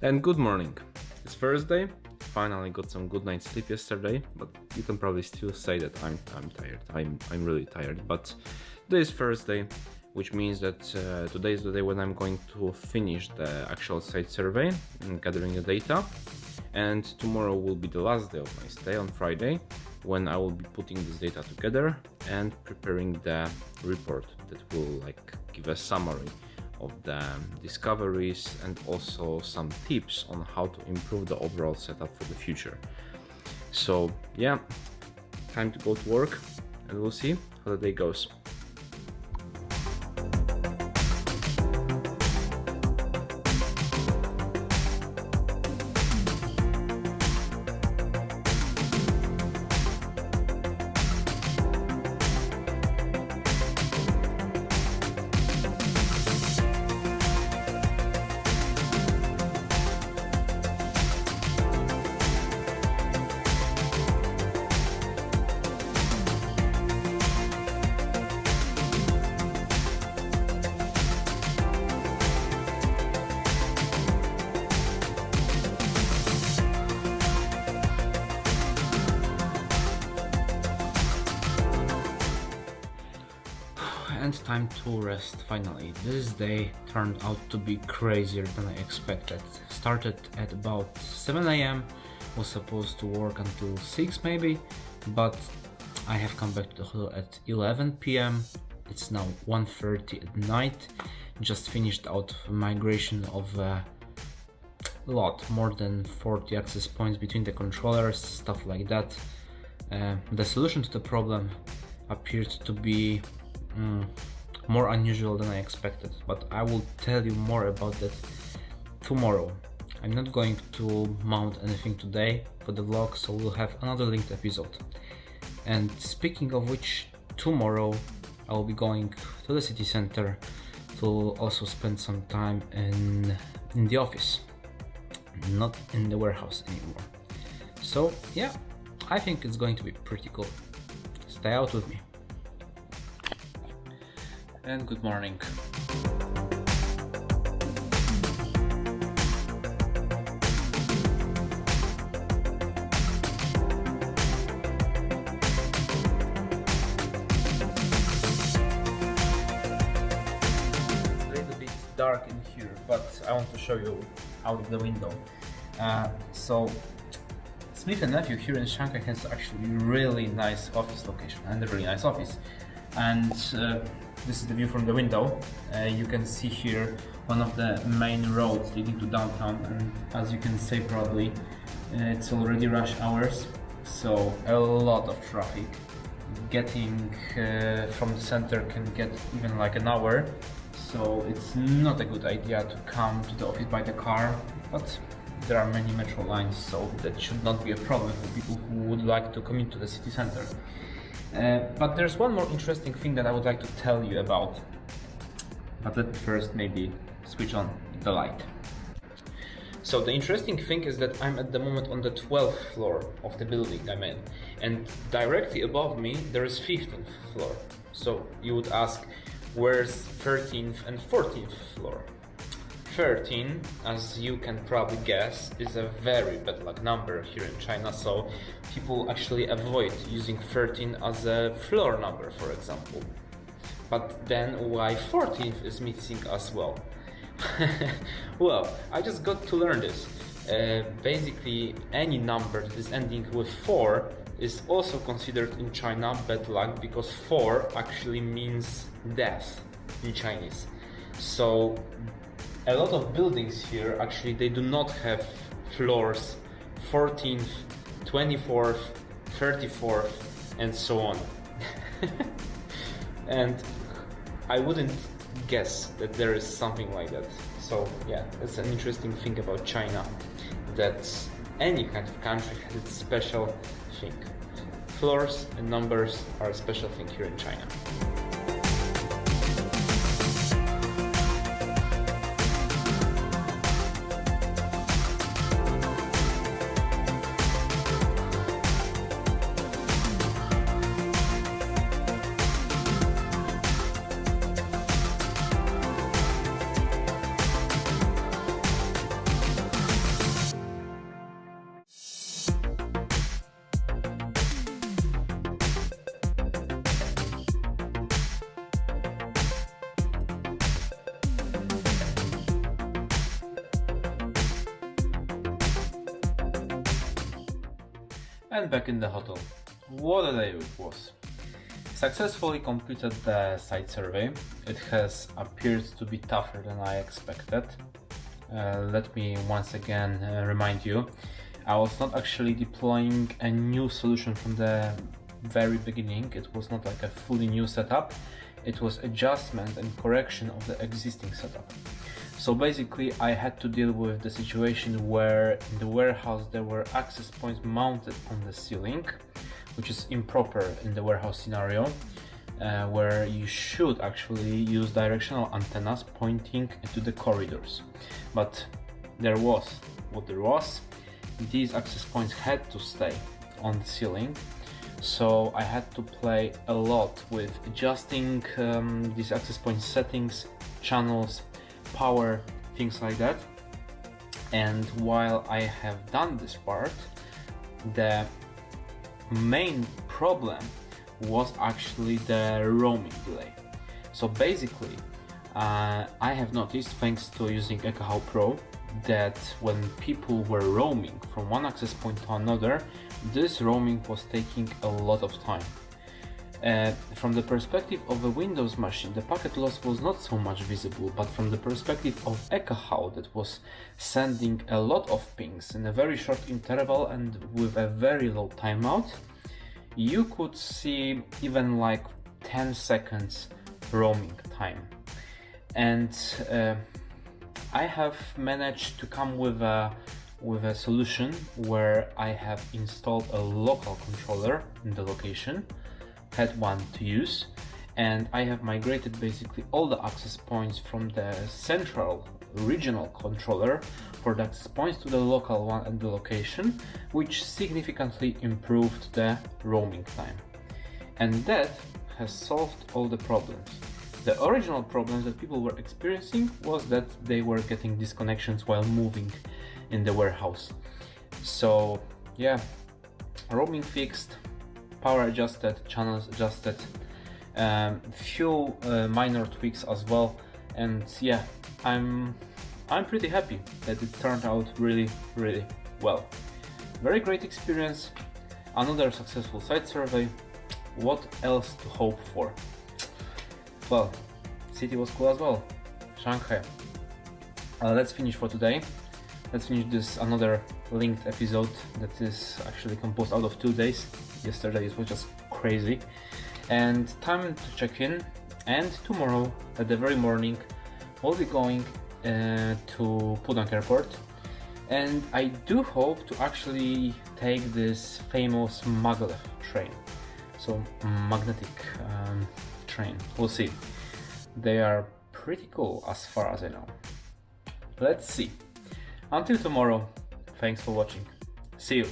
And good morning. It's Thursday. Finally got some good night's sleep yesterday, but you can probably still say that I'm tired. I'm really tired. But today is Thursday, which means that today is the day when I'm going to finish the actual site survey and gathering the data. And tomorrow will be the last day of my stay on Friday, when I will be putting this data together and preparing the report that will give a summary of the discoveries and also some tips on how to improve the overall setup for the future. So yeah, time to go to work and we'll see how the day goes. And time to rest finally. This day turned out to be crazier than I expected. Started at about 7 a.m, was supposed to work until 6 maybe, but I have come back to the hotel at 11 p.m. It's now 1:30 at night. Just finished out migration of a lot, more than 40 access points between the controllers, stuff like that. The solution to the problem appeared to be more unusual than I expected, but I will tell you more about that tomorrow. I'm not going to mount anything today for the vlog, so we'll have another linked episode. And speaking of which, tomorrow I will be going to the city center to also spend some time in the office, not in the warehouse anymore. So yeah, I think it's going to be pretty cool. Stay out with me. And good morning. It's a little bit dark in here, but I want to show you out of the window. So Smith & Nephew here in Shanghai has actually really nice office location and a really nice office. And this is the view from the window. You can see here one of the main roads leading to downtown, and as you can see probably it's already rush hours, so a lot of traffic. Getting from the center can get even like an hour, so it's not a good idea to come to the office by the car, but there are many metro lines, so that should not be a problem for people who would like to commute to the city center. But there's one more interesting thing that I would like to tell you about. But let me first maybe switch on the light. So the interesting thing is that I'm at the moment on the 12th floor of the building I'm in, and directly above me there is 15th floor. So you would ask, where's 13th and 14th floor? 13, as you can probably guess, is a very bad luck number here in China, so people actually avoid using 13 as a floor number, for example. But then why 14th is missing as well? Well, I just got to learn this. Basically, any number that is ending with 4 is also considered in China bad luck, because 4 actually means death in Chinese. So a lot of buildings here actually they do not have floors 14th, 24th, 34th and so on. And I wouldn't guess that there is something like that. So yeah, that's an interesting thing about China, that any kind of country has its special thing. Floors and numbers are a special thing here in China. And back in the hotel. What a day it was. Successfully completed the site survey. It has appeared to be tougher than I expected. Let me once again remind you, I was not actually deploying a new solution from the very beginning. It was not like a fully new setup. It was adjustment and correction of the existing setup. So basically I had to deal with the situation where in the warehouse there were access points mounted on the ceiling, which is improper in the warehouse scenario, where you should actually use directional antennas pointing into the corridors. But there was what there was. These access points had to stay on the ceiling, so I had to play a lot with adjusting these access point settings, channels, power, things like that. And while I have done this part, the main problem was actually the roaming delay. So basically I have noticed, thanks to using Ekahau Pro, that when people were roaming from one access point to another, this roaming was taking a lot of time. From the perspective of a Windows machine, the packet loss was not so much visible, but from the perspective of Ekahau, that was sending a lot of pings in a very short interval and with a very low timeout, you could see even like 10 seconds roaming time. And I have managed to come with a solution where I have installed a local controller in the location, had one to use, and I have migrated basically all the access points from the central regional controller for the access points to the local one at the location, which significantly improved the roaming time. And that has solved all the problems. The original problems that people were experiencing was that they were getting disconnections while moving in the warehouse. So yeah, roaming fixed, power adjusted, channels adjusted, few minor tweaks as well, and yeah, I'm pretty happy that it turned out really well. Very great experience, another successful site survey. What else to hope for? Well, city was cool as well, Shanghai. Let's finish for today. Let's finish this another linked episode that is actually composed out of 2 days. Yesterday it was just crazy. And time to check in, and tomorrow at the very morning we'll be going to Pudong Airport, and I do hope to actually take this famous maglev train, so magnetic train. We'll see. They are pretty cool as far as I know. Let's see. Until tomorrow, thanks for watching. See you.